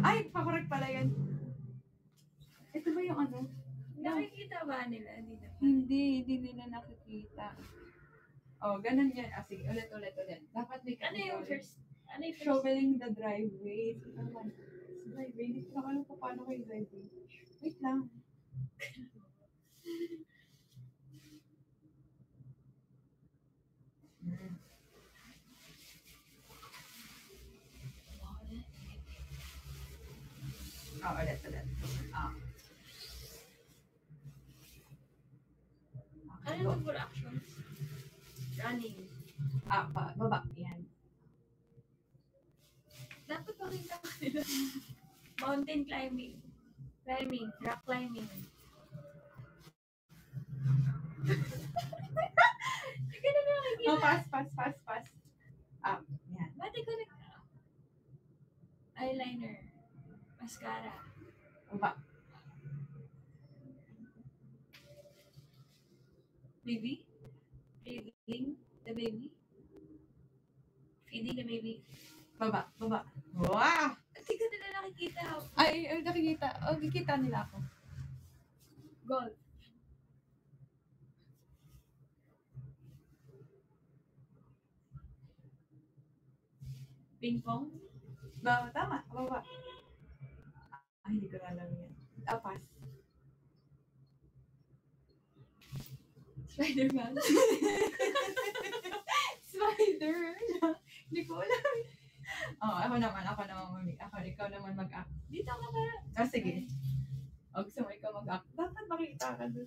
Ay, pakorek pala yan. Ito ba yung ano? Nakikita ba nila? Hindi nila nakikita. Oh, ganun yan. Ah, sige, ulit. Dapat may Ano yung first? Shoveling the driveway. Driveway. Hindi ko alam kung paano kayo driveway. Wait lang. Ulit. Ano yung full actions? Running. Baba. Yan. Dapat makita ko nila. Mountain climbing. Rock climbing. Hindi na nakikita. Oh, pass. Yan. Ba't ikaw eyeliner. Mascara. Baba. Baby? Feeding the baby? Feeding the baby? Baba. Wow! Hindi ka nila nakikita. Ay, nakikita. Oh, kikita nila ako. Golf. Ping pong? Tama. Baba. Ay, hindi ko na alam yan. Pass. Spider-Man? Spider. Hindi ko alam. Ako naman mami. Ikaw naman mag-act. Dito ka ba? Sige. Gusto mo ikaw mag-act. Dapat makita ka doon.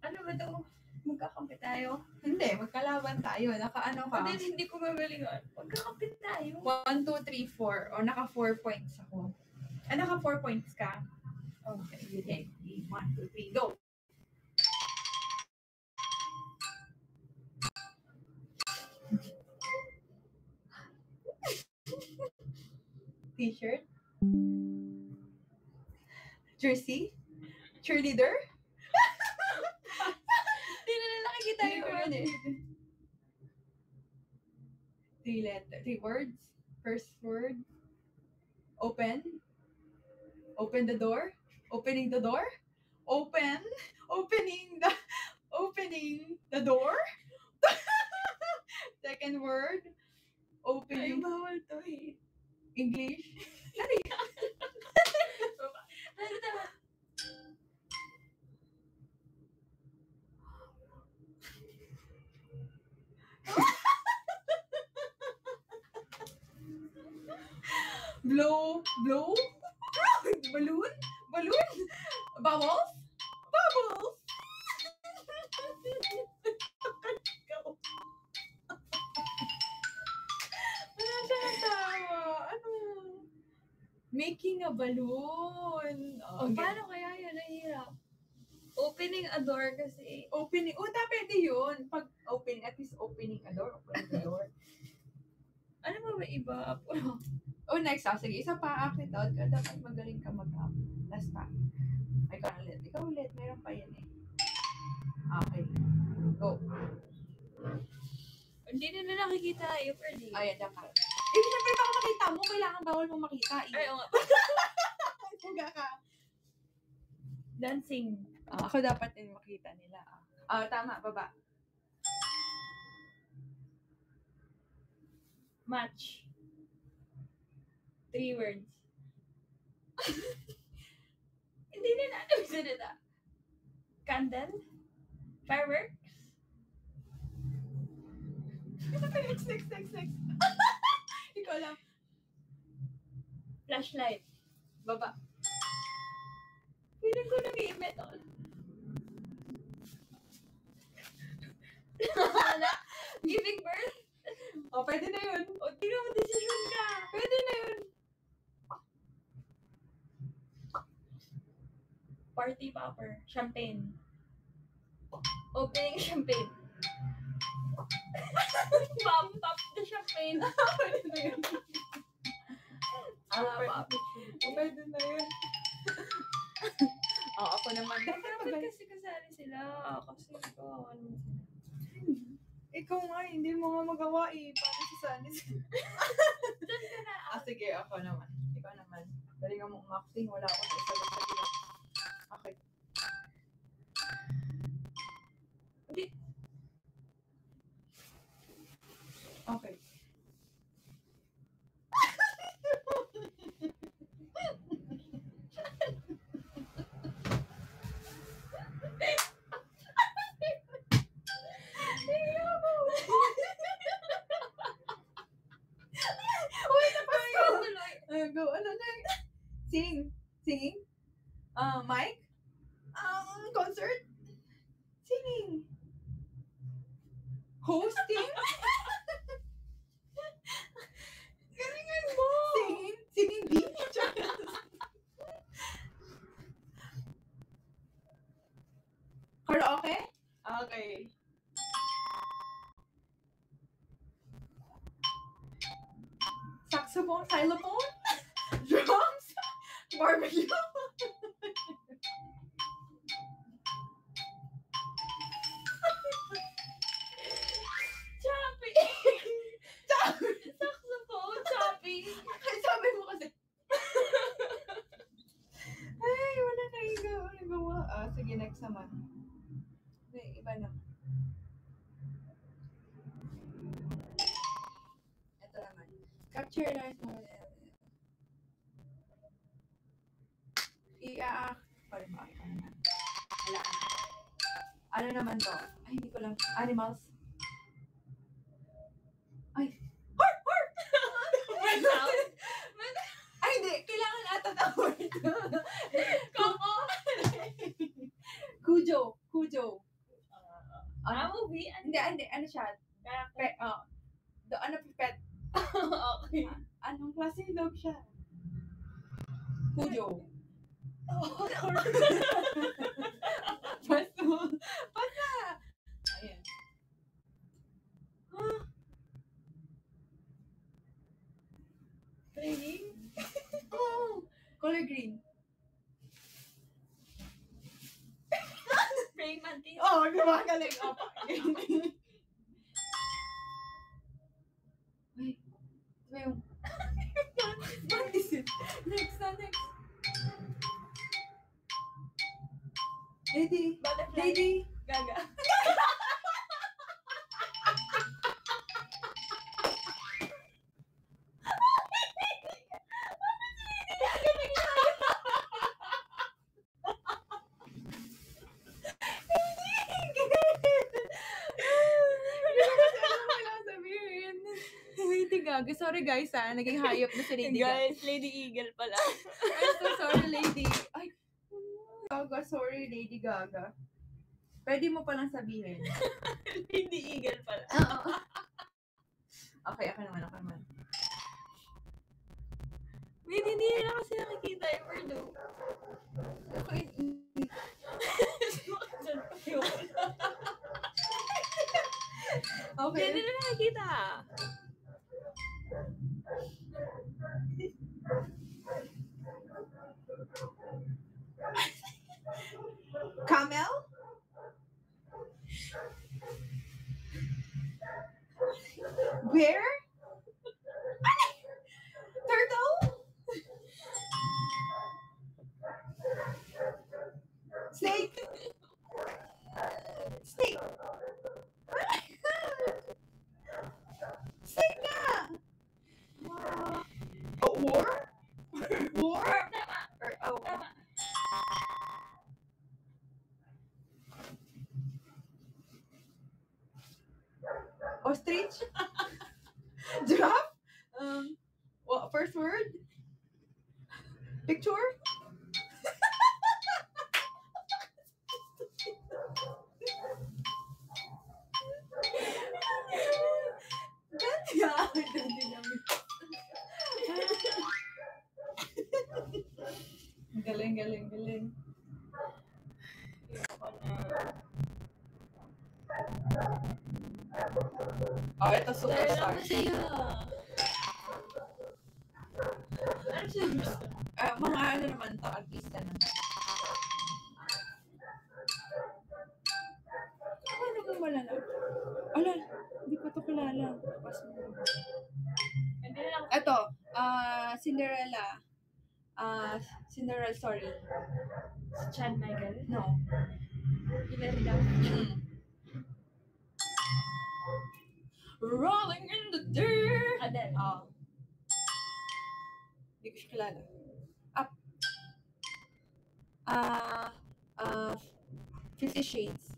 Ano ba ito? Magkakampi tayo? Hindi, magkalaban tayo. Naka-ano ka? Hindi ko magalingan. Magkakampi tayo. 1, 2, 3, 4. O, naka 4 points ako. Naka 4 points ka? Okay. 1, 2, 3, go! T-shirt? Jersey? Cheerleader? Hindi na nakikita yung word eh. 3 words. First word. Open. Open the door. Opening the door. Opening the door. Second word. Ay, Opening. bawal to eh. English. Ano tama? Blow. Balloon. Bubbles. Wala siya natawa. Ano? Making a balloon. Paano kaya yun? Nahihirap. Opening a door kasi. Opening. Pwede yun. Pag opening, at least opening a door. Opening the door. Ano ba iba? Next. Sige. Isa pa. Akit out. Dapat magaling ka mag-up. Last pa. Ikaw ulit. Meron pa yan eh. Okay. Go. Hindi na nakikita yung early. Ayan, dapat. Siyempre baka makita mo. Kailangan bawal mo makita. Ay, oo nga. Puga ka. Dancing. Ako dapat din makita nila. Tama. Baba. Match. 3 words. Hindi na salita. Candle? Fireworks? Next. Ikaw lang. Flashlight. Baba. Feeling ko nag-i-emit all. Giving birth? Pwede na yun. Tingnan mo, decision ka. Pwede na yun. Party popper. Champagne. Opening champagne. Pop the champagne. Pwede na yun. Pwede na yun. Ako naman. Dapat kasi kasali sila. Kasi ko, ano sila. Ikaw nga, hindi mo nga magawa eh. Paano si Sunny? Diyan ka na. Sige, ako naman. Ikaw naman. Galingan mong acting. Wala akong naisagot sa gila. Okay. Hindi. Okay. Uy, napasko! Go, ano na? Sing. Singing? Mic? Concert? Singing? Hosting? Galingan mo! Singing? Singing bee? Karaoke? Okay. Saxophone? Xylophone? Drums? Barbecue? Choppy! Saxophone, choppy! Sabi mo kasi. Ay, wala na nagawa. Sige, next naman. Okay, iba na. Ito naman. Capture light mo. Sorry, ba? Wala. Ano naman to? Ay, hindi ko lang. Animals. Ay. Heart! Heart! Ay, hindi. Kailangan ata na word. Coco! Cujo. Cujo. Movie? Hindi. Ano siya? Pet. Ano pet? Okay. Anong klaseng dog siya? Cujo. Basta. Ayan. Training? Oh, color green. Praying mantis? Oh, di ba? Galing. Oh, wait. Ito yung... What is it? Next. Lady. Butterfly? Lady. Gaga. Lady Gaga. Sorry guys naging hayop na si Lady Gaga. Guys, Lady Eagle pala. I'm so sorry, Lady. Ay, Gaga, sorry, Lady Gaga. Pwede mo palang sabihin. Lady Eagle pala. Okay, ako naman. Wait, hindi nila kasi nakikita yung word o. Okay. Hindi nila nakikita. Camel? Bear? Turtle? Snake? Snake? Snake na! War? War? Oh. Tama. Ostrich? Giraffe? What first word? Picture? Galing. Oh, ito superstar. Ano siya gusto? Mga ano naman to, artista naman. Ano naman wala na? Ala, lang. Pas mo. Hindi na lang. Ito, Cinderella. Cinderella, sorry. Si Chan Michael. No. Hilary Duff. Rolling in the dirt. Adele. Hindi ko siya kilala. Up. Ah, 50 Shades.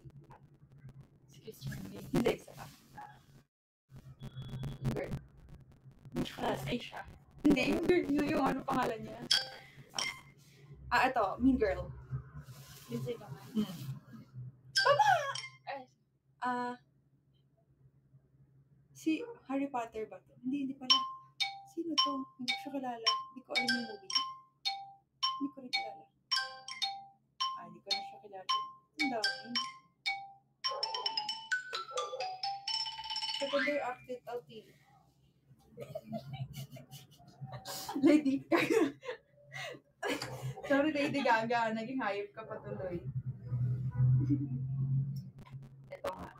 Si Christian Grey. Hindi, isa pa. Girl. Hindi ko kilala. Asia. Hindi, yung girl, yung ano pangalan niya. Ito, Mean Girl. Lindsay Lohan. Baba! Ay, Si Harry Potter ba to? Hindi pala. Sino to? Hindi ko siya kilala. Hindi ko alam yung movie. Hindi ko rin kilala. Hindi ko na siya kilala. Ang dami. Secondary acted LT. Lady Gaga. Sorry, Lady Gaga. Naging hayop ka patuloy. Ito nga.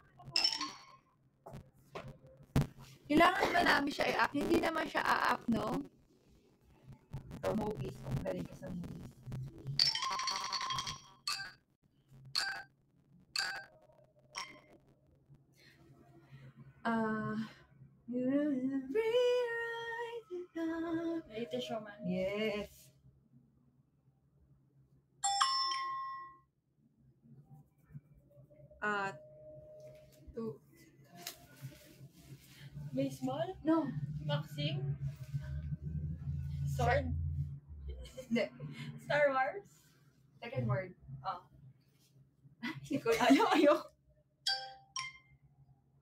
Kailangan ba namin siya i-up? Hindi naman siya a-up, no? Ito, movies. Kung galing ka sa movies. Latest Showman. Yes. To Baseball. no. Boxing. Sword. Hindi. Star Wars. Second word. Hindi ko alam. Ayoko.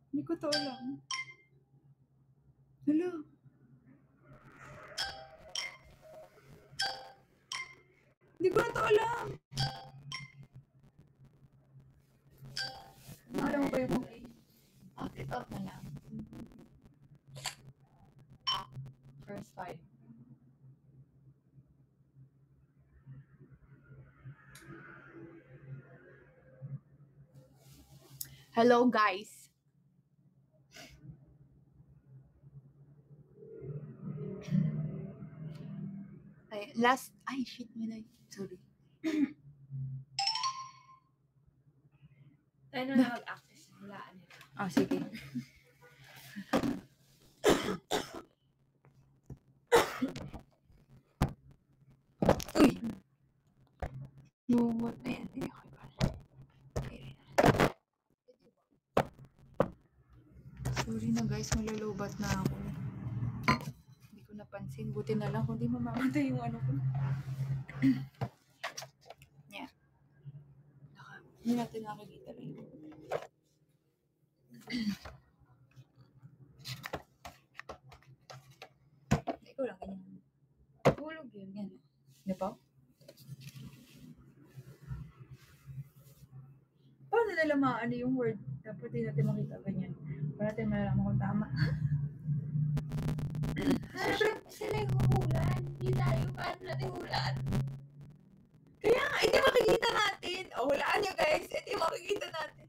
Hindi ko to alam. Hello. Hindi ko na to alam. Alam mo ba yung movie? It out na lang. First five. Hello, guys. Ay, shit, sorry. Tayo na mag-access. Walaan nila. Sige. Uy! Lumot na yan. Hindi ako iba. Sorry na guys, malalobat na ako. Hindi ko napansin. Buti na lang kung di mamamatay yung ano ko. Yeah. Hindi natin nakikita rin. Ikaw lang, ganyan. Tulog yun. Yan. Ano pa? Paano nila maano yung word? Dapat din natin makita ganyan. Para natin malalaman kung tama. Sila yung huhulaan. Hindi tayo. Paano natin hulaan? Kaya nga, hindi makikita natin. Hulaan nyo guys. Hindi makikita natin.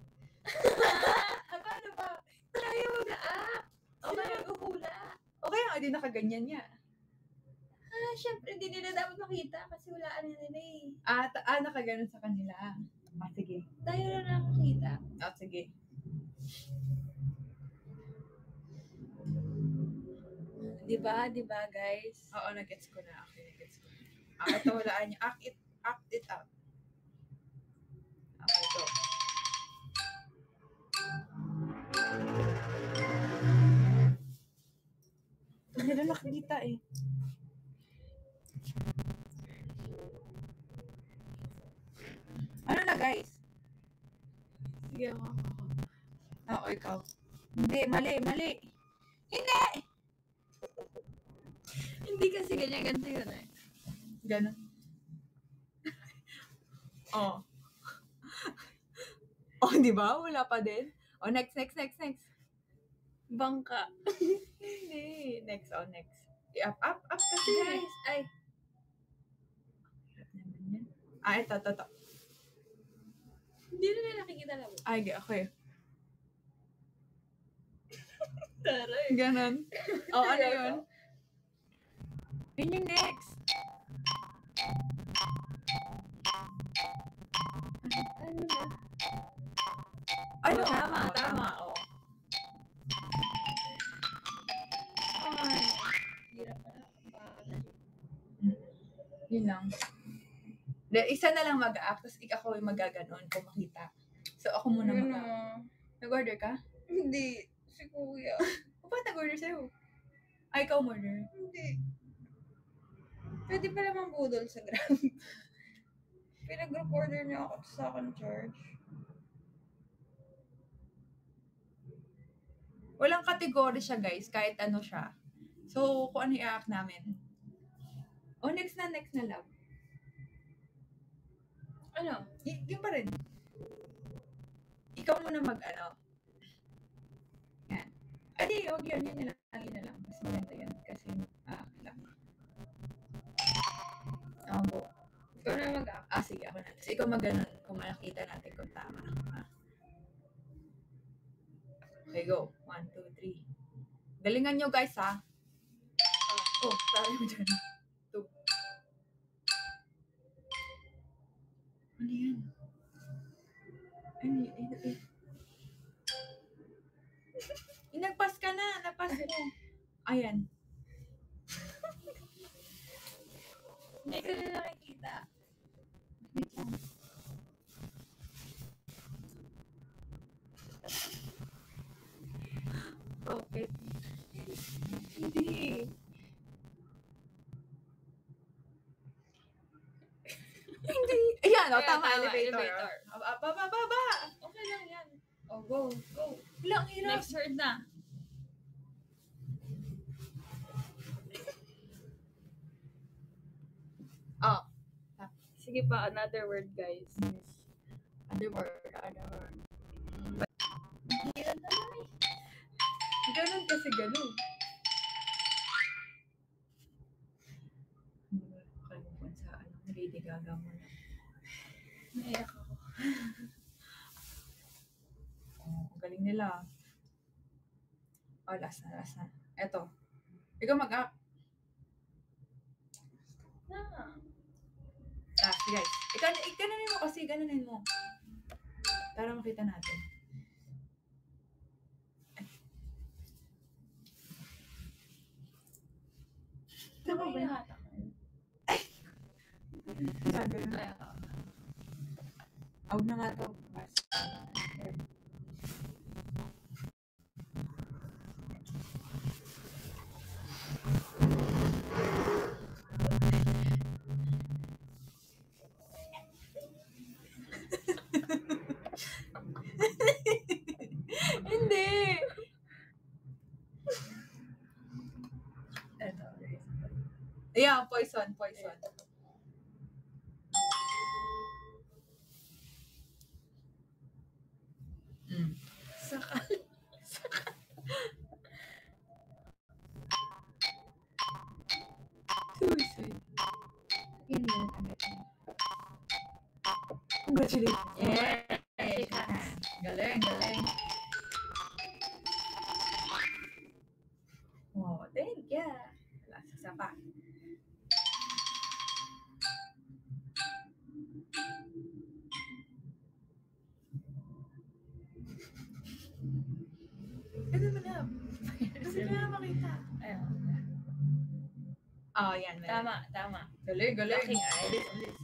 Paano ba? Tayo mag-a-up. O ba nag-uhula? O kaya nga, hindi nakaganyan niya. Syempre, hindi nila dapat makita kasi hulaan na nila eh. Nakaganon sa kanila. Sige. Tayo na nakakita. Sige. Diba guys? Oo, nag-gets ko na. Okay, nag-gets ko na. Ito, hulaan niya. Act it out. Okay, go. Ito nila nakikita eh. Ano na guys? Sige ako. Oo, ikaw. Hindi, mali. Hindi! Hindi kasi ganyan-ganto yun eh. Ganon. Di ba? Wala pa din. Next. Bangka. Hindi. Next. Up kasi. Guys, ay. Hirap naman yan. Ito. Hindi na nila nakikita lang. Okay. Taray. Ganon. Oh, ano yun? Yun yung next. Ano na? Ano? Tama, Oh, tama. Oh. Ay, hirap na. Yun lang. Isa na lang mag-act, tapos ako yung magaganon kung makita. So, ako muna Yun mag-act. na. Nag-order ka? Hindi. Si kuya. O ba't nag-order sa'yo? Ay, ikaw order. Hindi. Pwede pala mambudol sa Grab. Pinag-group order niya ako sa akin charge. Walang kategory siya, guys. Kahit ano siya. So, kung ano i-act namin. Oh, next na love. Ano? Yung pa rin. Ikaw muna mag-ano. Yan. Adi, huwag yun. Yun na lang. Mas maganda yun. Kasi, lang. Go. Ikaw na mag-act. Sige, ako na. So, ikaw mag-ganon. Kung makikita natin kung tama. Okay, go. 1, 2, 3. Galingan nyo, guys, ha? Oh, tari mo dyan. 2. Ano yan? Nagpas ka na. Napas mo. Ayan. Hindi ko na nakikita. Wait lang. Okay. Hindi. Hindi. Ayan, Ayan, tama. tama, Elevator. elevator. Baba. Okay lang yan. Oh, go. Ilang hirap. Next word na. Oh. Sige pa, another word, guys. Other word. Hirap na lang eh. Ganun kasi ganun. Kalimutan sa Lady Gaga mo na. Naiyak ako. Ang galing nila. Last na. Eto. Ikaw mag-act. Guys. Ikanunin mo kasi. Ganunin mo. Para makita natin. Tama ba yung hatak? Huwag na nga to. Hindi. Ayan, poison. Sakal. Suicide. Yun. Congratulations. Shake hands. Galing. Oh, thank you. Last isa pa. Ganun mo na. Gusto ko na makita. Ayun. Yan. Tama. Galing. Locking eyes. Ulit.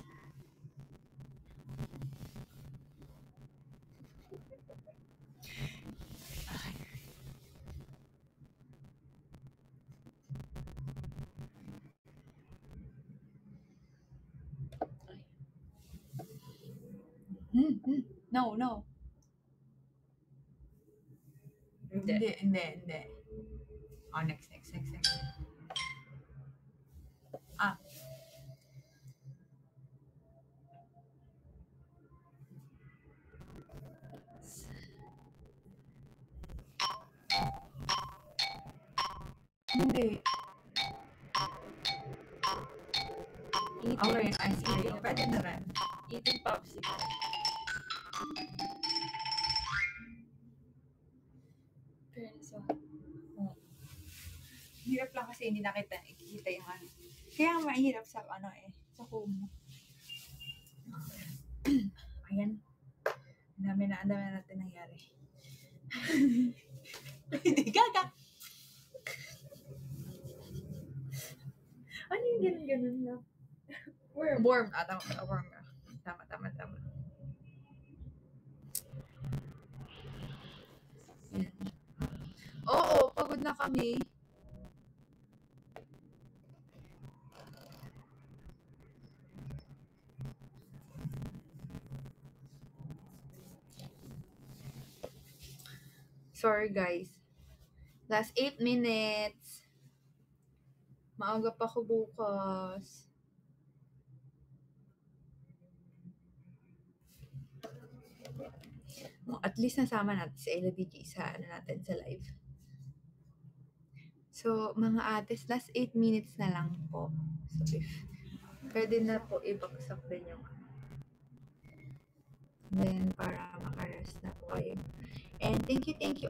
No. Hindi. Next. Hindi. Okay, ice cream. Pwede na rin. Eating popsicle. Fairness, hirap lang kasi hindi ikikita yung ano. Kaya mahirap sa sa home. Ayan. Ang dami na natin nangyari. Hindi gaga! Ano yung ganun lang? Worm. Tama. Worm. Tama. Yan. Oo, pagod na kami. Sorry guys. Last 8 minutes. Maaga pa ko bukas. At least nasama natin si Ella DG sa natin sa live. So, mga ates, last 8 minutes na lang po. So, if pwede na po ibagsak din yung then para makarest na po kayo. And thank you